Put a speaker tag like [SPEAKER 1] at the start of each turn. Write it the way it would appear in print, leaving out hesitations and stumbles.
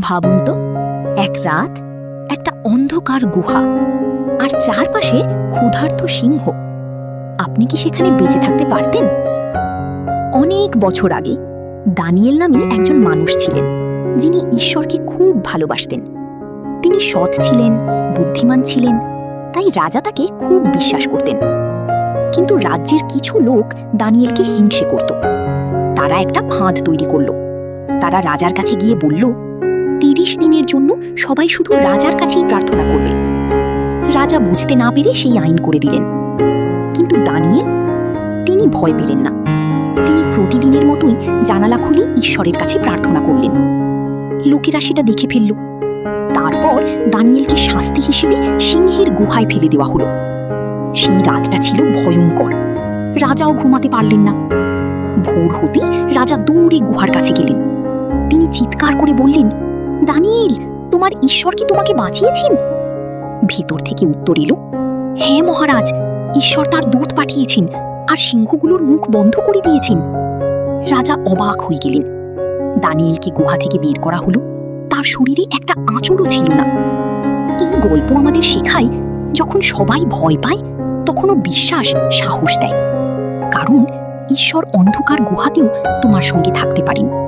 [SPEAKER 1] ভাবুন তো, এক রাত, একটা অন্ধকার গুহা, আর চারপাশে ক্ষুধার্ত সিংহ। আপনি কি সেখানে বেঁচে থাকতে পারতেন? অনেক বছর আগে দানিয়েল নামে একজন মানুষ ছিলেন, যিনি ঈশ্বরকে খুব ভালোবাসতেন। তিনি সৎ ছিলেন, বুদ্ধিমান ছিলেন, তাই রাজা তাকে খুব বিশ্বাস করতেন। কিন্তু রাজ্যের কিছু লোক দানিয়েলকে হিংসে করত। তারা একটা ফাঁদ তৈরি করল। তারা রাজার কাছে গিয়ে বলল, 30 দিনের জন্য সবাই শুধু রাজার কাছেই প্রার্থনা করবে। রাজা বুঝতে না পেরে সেই আইন করে দিলেন। কিন্তু দানিয়েল, তিনি ভয় পেলেন না। তিনি প্রতিদিনের মতোই জানালা খুলে ঈশ্বরের কাছে প্রার্থনা করলেন। লোকেরা সেটা দেখে ফেলল। তারপর দানিয়েলকে শাস্তি হিসেবে সিংহের গুহায় ফেলে দেওয়া হলো। সেই রাতটা ছিল ভয়ঙ্কর। রাজাও ঘুমাতে পারলেন না। ভোর হতেই রাজা দৌড়ে গুহার কাছে গেলেন। তিনি চিৎকার করে বললেন, দানিয়েল, তোমার ঈশ্বর কি তোমাকে বাঁচিয়েছেন? ভেতর থেকে উত্তর এলো, হ্যাঁ মহারাজ, ঈশ্বর তার দূত পাঠিয়েছেন আর সিংহগুলোর মুখ বন্ধ করে দিয়েছেন। রাজা অবাক হয়ে গেলেন। দানিয়েলকে গুহা থেকে বের করা হলো। তার শরীরে একটা আঁচড়ও ছিল না। এই গল্প আমাদের শেখায়, যখন সবাই ভয় পায়, তখনও বিশ্বাস সাহস দেয়। কারণ ঈশ্বর অন্ধকার গুহাতেও তোমার সঙ্গে থাকতে পারেন।